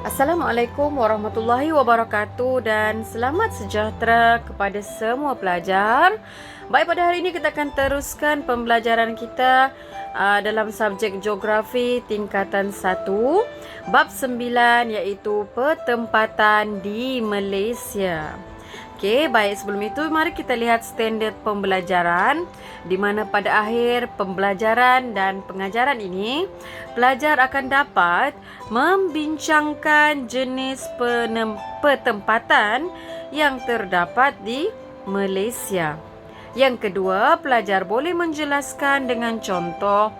Assalamualaikum warahmatullahi wabarakatuh dan selamat sejahtera kepada semua pelajar. Baik, pada hari ini kita akan teruskan pembelajaran kita dalam subjek geografi tingkatan 1, bab 9 iaitu pertempatan di Malaysia. Okey, baik, sebelum itu mari kita lihat standard pembelajaran di mana pada akhir pembelajaran dan pengajaran ini pelajar akan dapat membincangkan jenis pertempatan yang terdapat di Malaysia. Yang kedua, pelajar boleh menjelaskan dengan contoh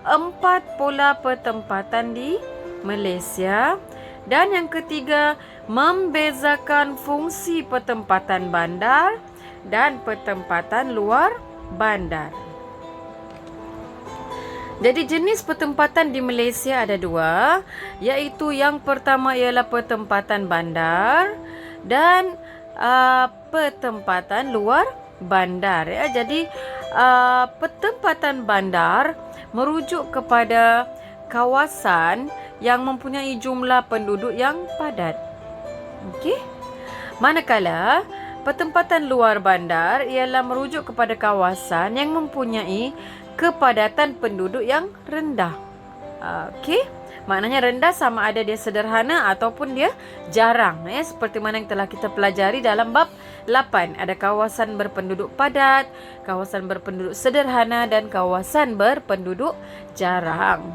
4 pola pertempatan di Malaysia. Dan yang ketiga, membezakan fungsi pertempatan bandar dan pertempatan luar bandar. Jadi jenis pertempatan di Malaysia ada 2, iaitu yang pertama ialah pertempatan bandar dan pertempatan luar bandar. Jadi pertempatan bandar merujuk kepada kawasan yang mempunyai jumlah penduduk yang padat. Okey. Manakala pertempatan luar bandar ialah merujuk kepada kawasan yang mempunyai kepadatan penduduk yang rendah. Okey. Maknanya rendah sama ada dia sederhana ataupun dia jarang. Seperti mana yang telah kita pelajari dalam bab 8. Ada kawasan berpenduduk padat, kawasan berpenduduk sederhana dan kawasan berpenduduk jarang.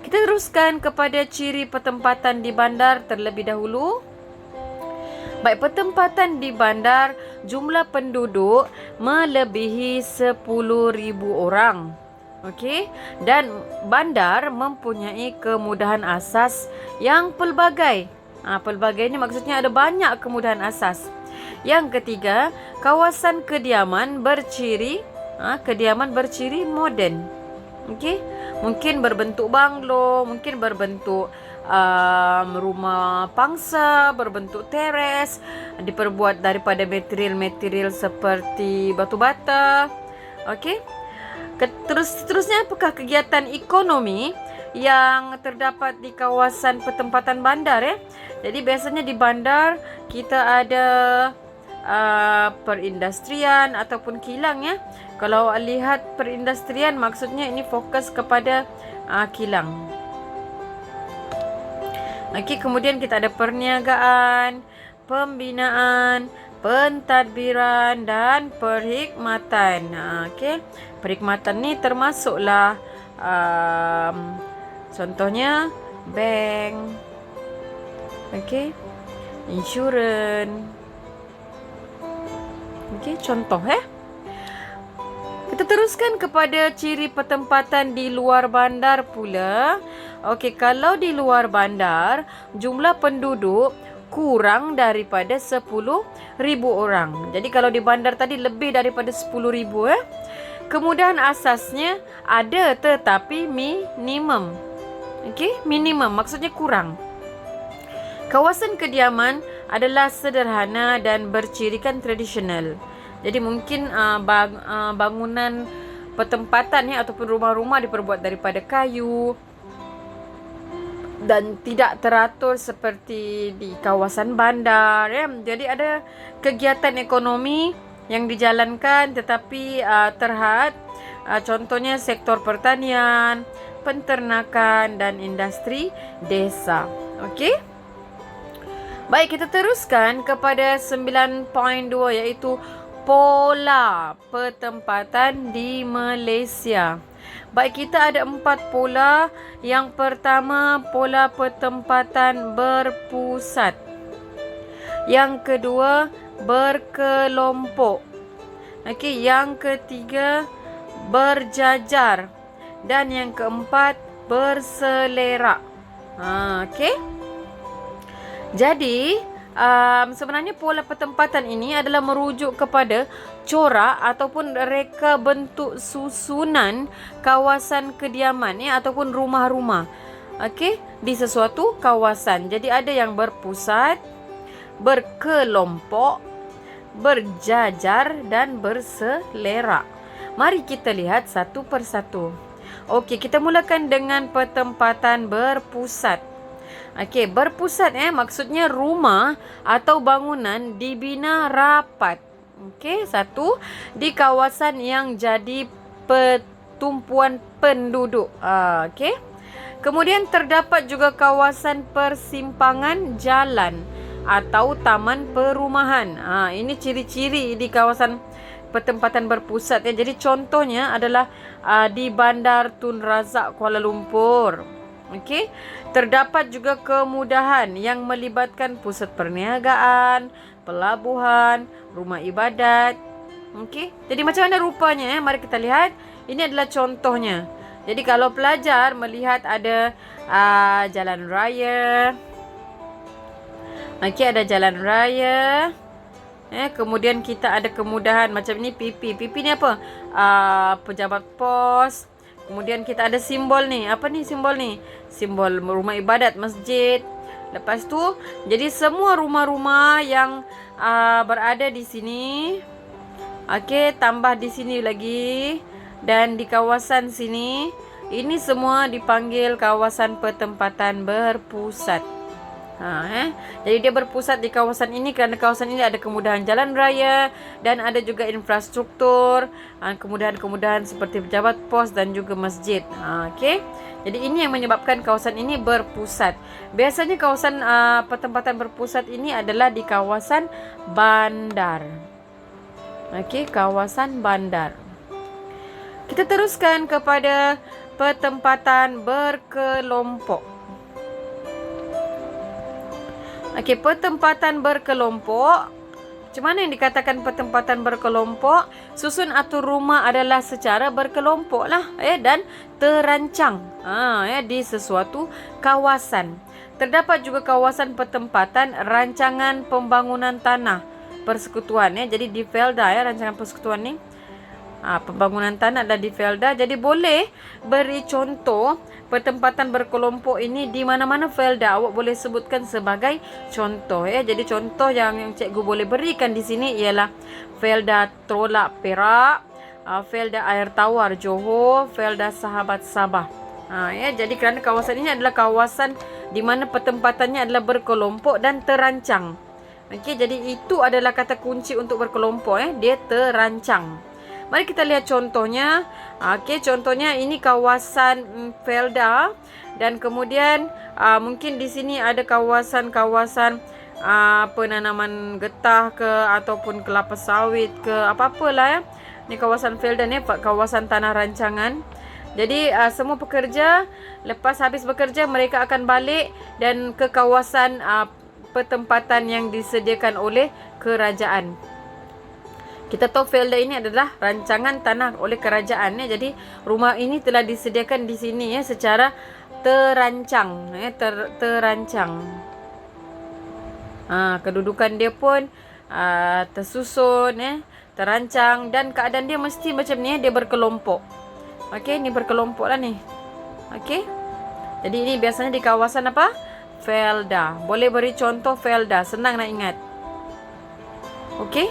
Kita teruskan kepada ciri pertempatan di bandar terlebih dahulu. Baik, pertempatan di bandar jumlah penduduk melebihi 10,000 orang. Okey, dan bandar mempunyai kemudahan asas yang pelbagai. Pelbagai ini maksudnya ada banyak kemudahan asas. Yang ketiga, kawasan kediaman berciri moden. Okey, mungkin berbentuk banglo, mungkin berbentuk rumah pangsa, berbentuk teres, diperbuat daripada material-material seperti batu bata. Okey. Terusnya, apakah kegiatan ekonomi yang terdapat di kawasan pertempatan bandar? Jadi biasanya di bandar kita ada perindustrian ataupun kilang. Kalau lihat perindustrian, maksudnya ini fokus kepada kilang. Okey, kemudian kita ada perniagaan, pembinaan, pentadbiran dan perkhidmatan. Okey, perkhidmatan ni termasuklah contohnya bank, okey, insurans. Okey, contoh Kita teruskan kepada ciri pertempatan di luar bandar pula. Okey, kalau di luar bandar jumlah penduduk kurang daripada 10,000 orang. Jadi kalau di bandar tadi lebih daripada 10,000 Kemudahan asasnya ada tetapi minimum. Okey, minimum maksudnya kurang. Kawasan kediaman adalah sederhana dan bercirikan tradisional. Jadi mungkin bangunan pertempatan ataupun rumah-rumah diperbuat daripada kayu dan tidak teratur seperti di kawasan bandar. Jadi ada kegiatan ekonomi yang dijalankan tetapi terhad. Contohnya sektor pertanian, penternakan dan industri desa. Okey. Baik, kita teruskan kepada 9.2 iaitu pola pertempatan di Malaysia. Baik, kita ada 4 pola. Yang pertama, pola pertempatan berpusat. Yang kedua, berkelompok. Okey, yang ketiga, berjajar. Dan yang keempat, berselerak. Okey. Jadi, sebenarnya pola pertempatan ini adalah merujuk kepada corak ataupun reka bentuk susunan kawasan kediaman ataupun rumah-rumah. Okey, di sesuatu kawasan. Jadi ada yang berpusat, berkelompok, berjajar dan berselerak. Mari kita lihat satu persatu. Okey, kita mulakan dengan pertempatan berpusat. Okey, berpusat maksudnya rumah atau bangunan dibina rapat. Okey, satu, di kawasan yang jadi pertumpuan penduduk. Okey. Kemudian terdapat juga kawasan persimpangan jalan atau taman perumahan. Ini ciri-ciri di kawasan pertempatan berpusat Jadi contohnya adalah di Bandar Tun Razak Kuala Lumpur. Okey. Terdapat juga kemudahan yang melibatkan pusat perniagaan, pelabuhan, rumah ibadat. Okey. Jadi macam mana rupanya Mari kita lihat. Ini adalah contohnya. Jadi kalau pelajar melihat ada jalan raya. Okey, ada jalan raya. Kemudian kita ada kemudahan macam ni PP. PP ni apa? Pejabat pos. Kemudian kita ada simbol ni. Apa ni simbol ni? Simbol rumah ibadat, masjid. Lepas tu, jadi semua rumah-rumah yang berada di sini. Okey, tambah di sini lagi. Dan di kawasan sini, ini semua dipanggil kawasan pertempatan berpusat. Jadi dia berpusat di kawasan ini kerana kawasan ini ada kemudahan jalan raya dan ada juga infrastruktur, kemudahan-kemudahan seperti pejabat pos dan juga masjid. Okey. Jadi ini yang menyebabkan kawasan ini berpusat. Biasanya kawasan pertempatan berpusat ini adalah di kawasan bandar. Okey, kawasan bandar. Kita teruskan kepada pertempatan berkelompok. Okey, pertempatan berkelompok. Macam mana yang dikatakan pertempatan berkelompok? Susun atur rumah adalah secara berkelompok lah dan terancang di sesuatu kawasan. Terdapat juga kawasan pertempatan rancangan pembangunan tanah persekutuan Jadi di Felda rancangan persekutuan ni. Pembangunan tanah adalah di Felda. Jadi boleh beri contoh pertempatan berkelompok ini di mana-mana Felda. Awak boleh sebutkan sebagai contoh Jadi contoh yang cikgu boleh berikan di sini ialah Felda Trolak Perak, Felda Air Tawar Johor, Felda Sahabat Sabah. Jadi kerana kawasan ini adalah kawasan di mana pertempatannya adalah berkelompok dan terancang. Okey, jadi itu adalah kata kunci untuk berkelompok Dia terancang. Mari kita lihat contohnya. Okey, contohnya ini kawasan Felda dan kemudian mungkin di sini ada kawasan-kawasan penanaman getah ke ataupun kelapa sawit ke apa-apalah Ni kawasan Felda ni kawasan tanah rancangan. Jadi semua pekerja lepas habis bekerja mereka akan balik dan ke kawasan pertempatan yang disediakan oleh kerajaan. Kita tahu Felda ini adalah rancangan tanah oleh kerajaan Jadi rumah ini telah disediakan di sini secara terancang terancang. Kedudukan dia pun tersusun terancang dan keadaan dia mesti macam ni dia berkelompok. Okey, ni berkelompok lah ni. Okey. Jadi ini biasanya di kawasan apa? Felda. Boleh beri contoh Felda, senang nak ingat. Okey.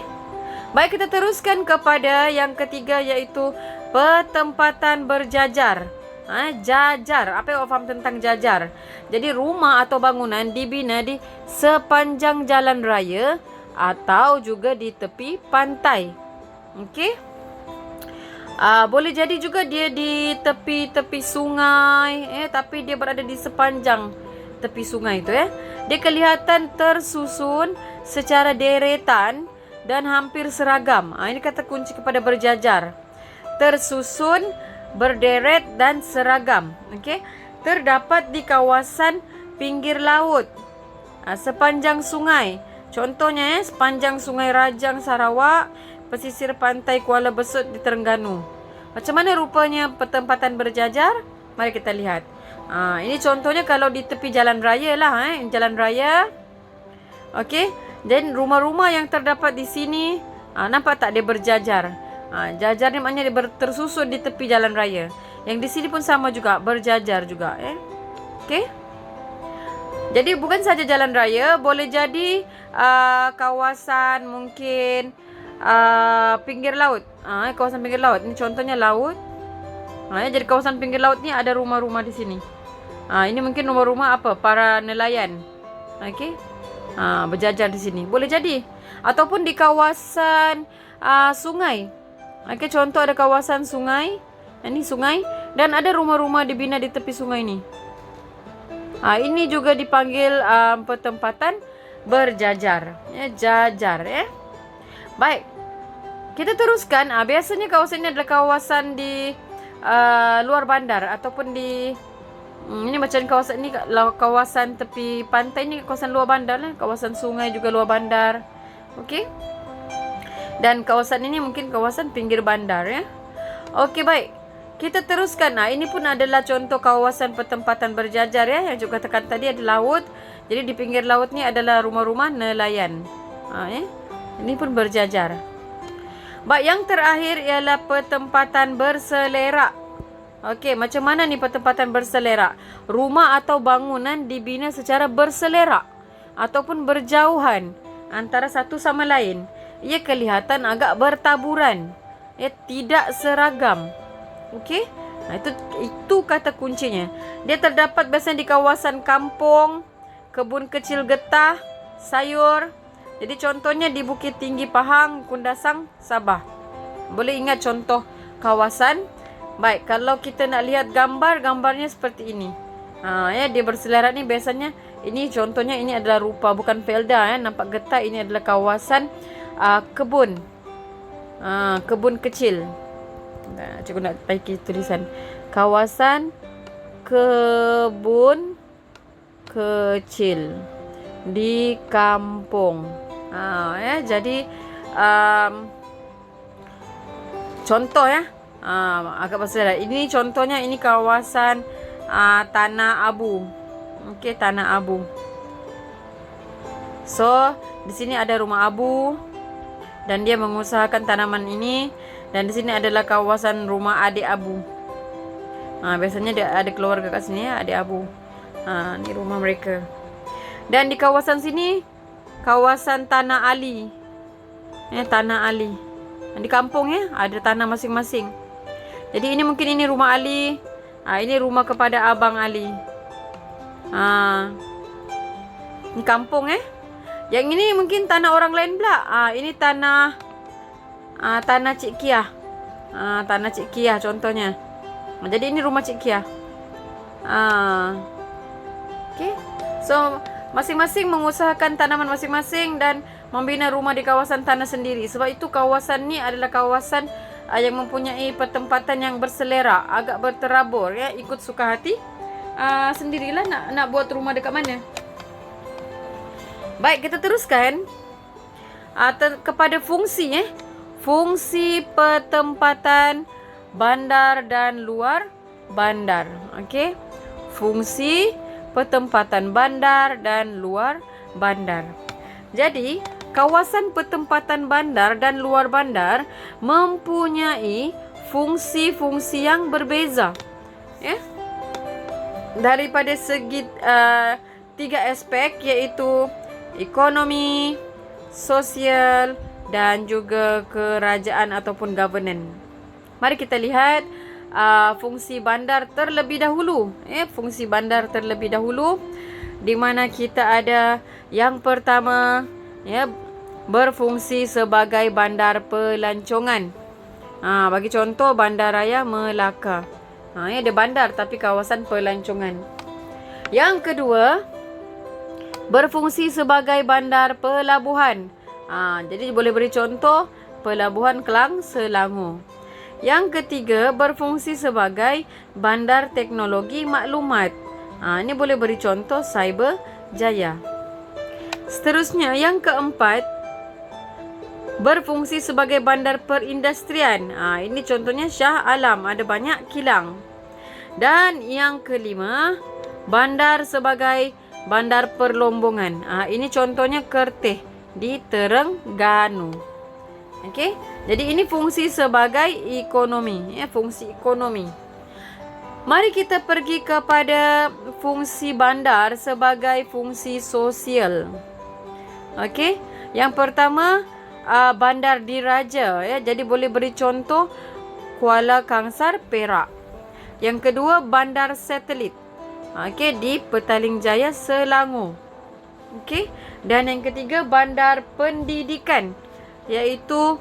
Baik, kita teruskan kepada yang ketiga iaitu pertempatan berjajar. Jajar. Apa yang awak faham tentang jajar? Jadi rumah atau bangunan dibina di sepanjang jalan raya atau juga di tepi pantai. Okey. Boleh jadi juga dia di tepi-tepi sungai tapi dia berada di sepanjang tepi sungai itu Dia kelihatan tersusun secara deretan dan hampir seragam. Ini kata kunci kepada berjajar. Tersusun, berderet dan seragam. Okey. Terdapat di kawasan pinggir laut. Sepanjang sungai. Contohnya sepanjang Sungai Rajang Sarawak, pesisir pantai Kuala Besut di Terengganu. Macam mana rupanya pertempatan berjajar? Mari kita lihat. Ini contohnya kalau di tepi jalan raya lah. Jalan raya. Okey. Dan rumah-rumah yang terdapat di sini, nampak tak dia berjajar? Jajar ni maknanya dia tersusun di tepi jalan raya. Yang di sini pun sama juga, berjajar juga. Okey. Jadi bukan saja jalan raya, boleh jadi kawasan mungkin pinggir laut. Kawasan pinggir laut. Ini contohnya laut. Jadi kawasan pinggir laut ni ada rumah-rumah di sini. Ini mungkin rumah-rumah apa? Para nelayan. Okey. Berjajar di sini. Boleh jadi. Ataupun di kawasan sungai. Okey, contoh ada kawasan sungai. Ini sungai dan ada rumah-rumah dibina di tepi sungai ni. Ini juga dipanggil pertempatan berjajar. Ya, jajar ya. Baik. Kita teruskan. Biasanya kawasan ini adalah kawasan di luar bandar ataupun di ini macam kawasan ni, kawasan tepi pantai ni kawasan luar bandar lah. Kawasan sungai juga luar bandar. Okey. Dan kawasan ini mungkin kawasan pinggir bandar ya. Okey, baik. Kita teruskan. Ini pun adalah contoh kawasan pertempatan berjajar ya. Yang juga katakan tadi ada laut. Jadi di pinggir laut ni adalah rumah-rumah nelayan. Ini pun berjajar. Baik, yang terakhir ialah pertempatan berselerak. Okey, macam mana ni pertempatan berselerak? Rumah atau bangunan dibina secara berselerak ataupun berjauhan antara satu sama lain. Ia kelihatan agak bertaburan. Tidak seragam. Okey? Itu kata kuncinya. Dia terdapat biasanya di kawasan kampung, kebun kecil getah, sayur. Jadi contohnya di Bukit Tinggi Pahang, Kundasang, Sabah. Boleh ingat contoh kawasan. Baik, kalau kita nak lihat gambarnya seperti ini. Dia berselerak ni biasanya ini contohnya ini adalah rupa bukan felda ya. Nampak getah, ini adalah kawasan kebun. Kebun kecil. Cikgu nak bagi tulisan. Kawasan kebun kecil di kampung. Jadi contoh ya. Agak berselerak. Ini contohnya ini kawasan Tanah Abu. Okey, Tanah Abu. So, di sini ada rumah abu dan dia mengusahakan tanaman ini, dan di sini adalah kawasan rumah adik abu. Biasanya dia ada keluarga kat sini ya, adik abu. Ni rumah mereka. Dan di kawasan sini kawasan Tanah Ali. Tanah Ali. Di kampung ya, ada tanah masing-masing. Jadi ini mungkin ini rumah Ali. Ini rumah kepada abang Ali. Ini kampung Yang ini mungkin tanah orang lain pula. Ini tanah tanah Cik Kiah. Tanah Cik Kiah contohnya. Jadi ini rumah Cik Kiah. Okey. So masing-masing mengusahakan tanaman masing-masing dan membina rumah di kawasan tanah sendiri. Sebab itu kawasan ni adalah kawasan yang mempunyai pertempatan yang berselerak, agak berterabur ya, ikut suka hati sendirilah nak buat rumah dekat mana. Baik, kita teruskan kepada fungsi fungsi pertempatan bandar dan luar bandar. Okey. Fungsi pertempatan bandar dan luar bandar. Jadi kawasan pertempatan bandar dan luar bandar mempunyai fungsi-fungsi yang berbeza. Daripada segi 3 aspek, iaitu ekonomi, sosial dan juga kerajaan ataupun governance. Mari kita lihat fungsi bandar terlebih dahulu. Fungsi bandar terlebih dahulu, di mana kita ada yang pertama berfungsi sebagai bandar pelancongan. Bagi contoh Bandaraya Melaka. Ada bandar tapi kawasan pelancongan. Yang kedua, berfungsi sebagai bandar pelabuhan. Jadi boleh beri contoh Pelabuhan Kelang Selangor. Yang ketiga, berfungsi sebagai bandar teknologi maklumat. Ini boleh beri contoh Cyberjaya. Seterusnya, yang keempat, berfungsi sebagai bandar perindustrian. Ini contohnya Shah Alam, ada banyak kilang. Dan yang kelima, bandar sebagai bandar perlombongan. Ini contohnya Kerteh di Terengganu. Okey, jadi ini fungsi sebagai ekonomi, fungsi ekonomi. Mari kita pergi kepada fungsi bandar sebagai fungsi sosial. Okey, yang pertama bandar diraja, jadi boleh beri contoh Kuala Kangsar, Perak. Yang kedua, bandar satelit. Okey, di Petaling Jaya, Selangor. Okey. Dan yang ketiga, bandar pendidikan, iaitu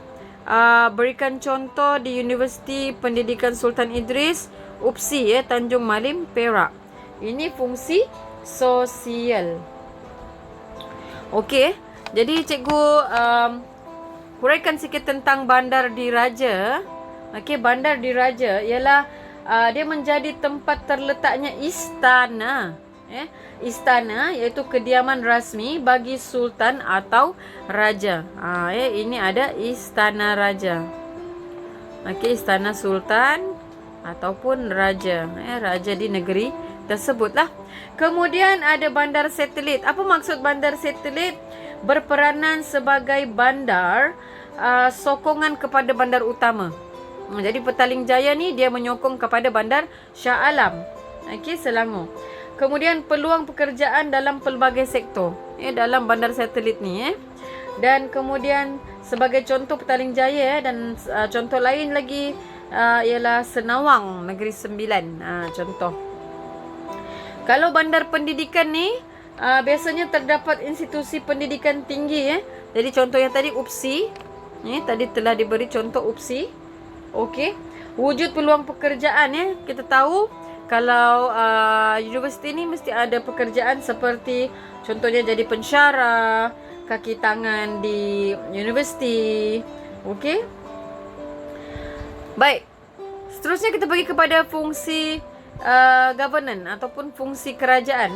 berikan contoh di Universiti Pendidikan Sultan Idris, UPSI, Tanjung Malim, Perak. Ini fungsi sosial. Okey. Jadi cikgu huraikan sikit tentang bandar diraja. Okey, bandar diraja ialah dia menjadi tempat terletaknya istana. Istana iaitu kediaman rasmi bagi sultan atau raja. Ini ada istana raja. Okey, istana sultan ataupun raja. Raja di negeri tersebutlah. Kemudian ada bandar satelit. Apa maksud bandar satelit? Berperanan sebagai bandar sokongan kepada bandar utama. Jadi Petaling Jaya ni dia menyokong kepada bandar Shah Alam. Okey, Selangor. Kemudian peluang pekerjaan dalam pelbagai sektor dalam bandar satelit ni. Dan kemudian sebagai contoh Petaling Jaya dan contoh lain lagi ialah Senawang Negeri Sembilan. Contoh. Kalau bandar pendidikan ni biasanya terdapat institusi pendidikan tinggi. Jadi contoh yang tadi UPSI. Tadi telah diberi contoh UPSI. Okey. Wujud peluang pekerjaan kita tahu kalau universiti ni mesti ada pekerjaan seperti contohnya jadi pensyarah, kaki tangan di universiti. Okey. Baik. Seterusnya kita pergi kepada fungsi governance ataupun fungsi kerajaan.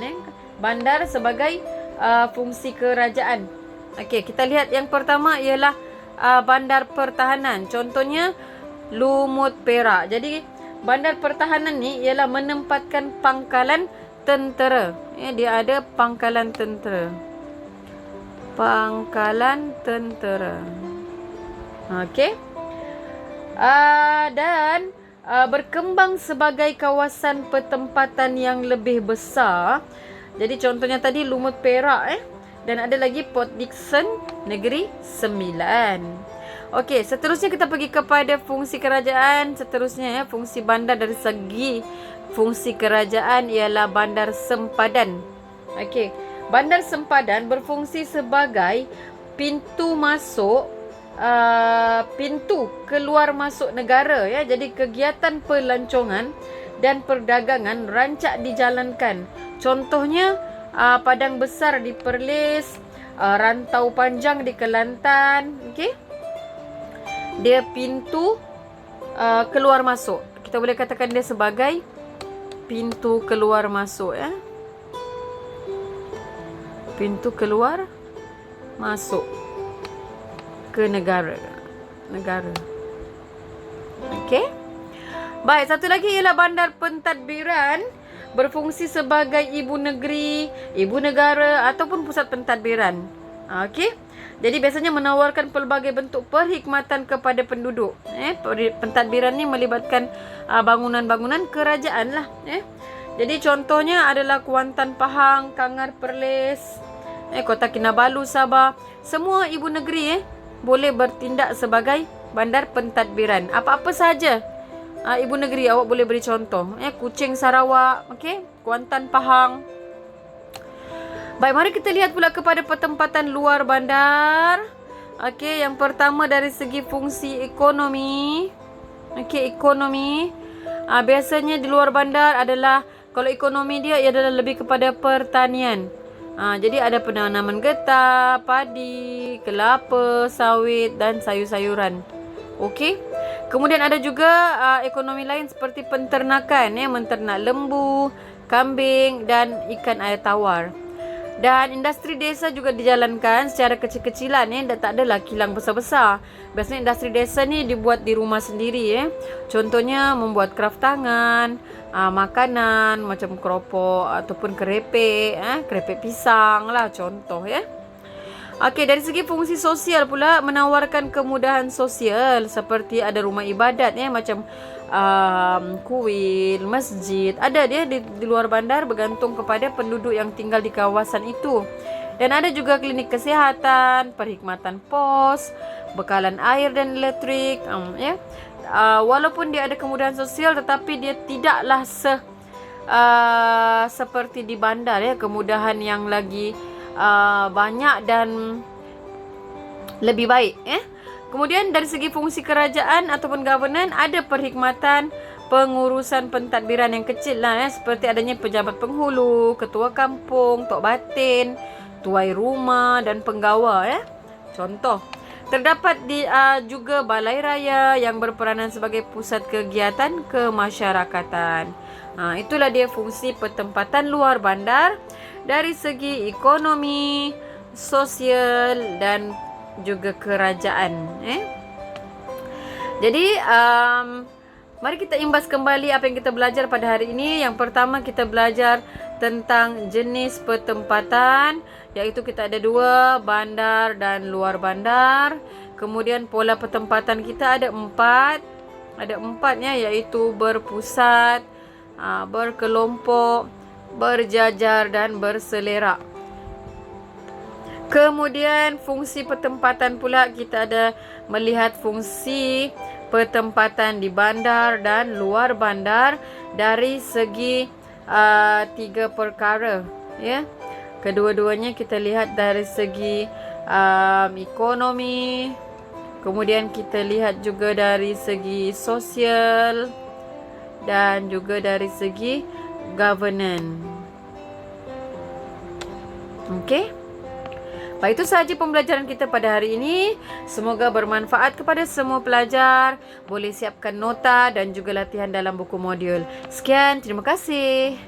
Bandar sebagai fungsi kerajaan. Okey, kita lihat yang pertama ialah bandar pertahanan. Contohnya Lumut Perak. Jadi bandar pertahanan ni ialah menempatkan pangkalan tentera. Dia ada pangkalan tentera. Pangkalan tentera. Okey. Dan berkembang sebagai kawasan pertempatan yang lebih besar. Jadi contohnya tadi Lumut Perak dan ada lagi Port Dickson Negeri Sembilan. Okey, seterusnya kita pergi kepada fungsi kerajaan. Seterusnya fungsi bandar dari segi fungsi kerajaan ialah bandar sempadan. Okey, bandar sempadan berfungsi sebagai pintu masuk pintu keluar masuk negara Jadi kegiatan pelancongan dan perdagangan rancak dijalankan. Contohnya Padang Besar di Perlis, Rantau Panjang di Kelantan. Okey. Dia pintu keluar masuk. Kita boleh katakan dia sebagai pintu keluar masuk Pintu keluar masuk ke negara. Okey. Baik, satu lagi ialah bandar pentadbiran, berfungsi sebagai ibu negeri, ibu negara ataupun pusat pentadbiran. Okey. Jadi biasanya menawarkan pelbagai bentuk perkhidmatan kepada penduduk. Pentadbiran ni melibatkan bangunan-bangunan kerajaan lah. Jadi contohnya adalah Kuantan Pahang, Kangar Perlis, Kota Kinabalu, Sabah. Semua ibu negeri boleh bertindak sebagai bandar pentadbiran. Apa-apa saja ibu negeri awak boleh beri contoh. Kuching Sarawak, okey, Kuantan Pahang. Baik, mari kita lihat pula kepada pertempatan luar bandar. Okey, yang pertama dari segi fungsi ekonomi. Okey, ekonomi. Biasanya di luar bandar adalah, kalau ekonomi dia adalah lebih kepada pertanian. Jadi ada penanaman getah, padi, kelapa, sawit dan sayur-sayuran. Okey. Kemudian ada juga ekonomi lain seperti penternakan, menternak lembu, kambing dan ikan air tawar. Dan industri desa juga dijalankan secara kecil-kecilan dan tak adalah kilang besar-besar. Biasanya industri desa ni dibuat di rumah sendiri Contohnya membuat kraft tangan, makanan macam keropok ataupun kerepek, kerepek pisang lah contoh Okey, dari segi fungsi sosial pula menawarkan kemudahan sosial seperti ada rumah ibadat macam kuil, masjid. Ada dia di luar bandar bergantung kepada penduduk yang tinggal di kawasan itu. Dan ada juga klinik kesihatan, perkhidmatan pos, bekalan air dan elektrik. Walaupun dia ada kemudahan sosial tetapi dia tidaklah seperti di bandar ya, kemudahan yang lagi banyak dan lebih baik ya. Kemudian dari segi fungsi kerajaan ataupun governance, ada perkhidmatan pengurusan pentadbiran yang kecil lah ya, seperti adanya pejabat penghulu, ketua kampung, tok batin, tuai rumah dan penggawa ya. Contoh, terdapat di juga balai raya yang berperanan sebagai pusat kegiatan kemasyarakatan. Itulah dia fungsi pertempatan luar bandar dari segi ekonomi, sosial dan juga kerajaan. Jadi mari kita imbas kembali apa yang kita belajar pada hari ini. Yang pertama, kita belajar tentang jenis pertempatan, iaitu kita ada 2, bandar dan luar bandar. Kemudian pola pertempatan kita ada 4. Ada 4-nya, iaitu berpusat, berkelompok, berjajar dan berselerak. Kemudian fungsi pertempatan pula, kita ada melihat fungsi pertempatan di bandar dan luar bandar dari segi 3 perkara ya. Kedua-duanya kita lihat dari segi ekonomi, kemudian kita lihat juga dari segi sosial dan juga dari segi governance. Okey. Baik, itu sahaja pembelajaran kita pada hari ini. Semoga bermanfaat kepada semua pelajar. Boleh siapkan nota dan juga latihan dalam buku modul. Sekian, terima kasih.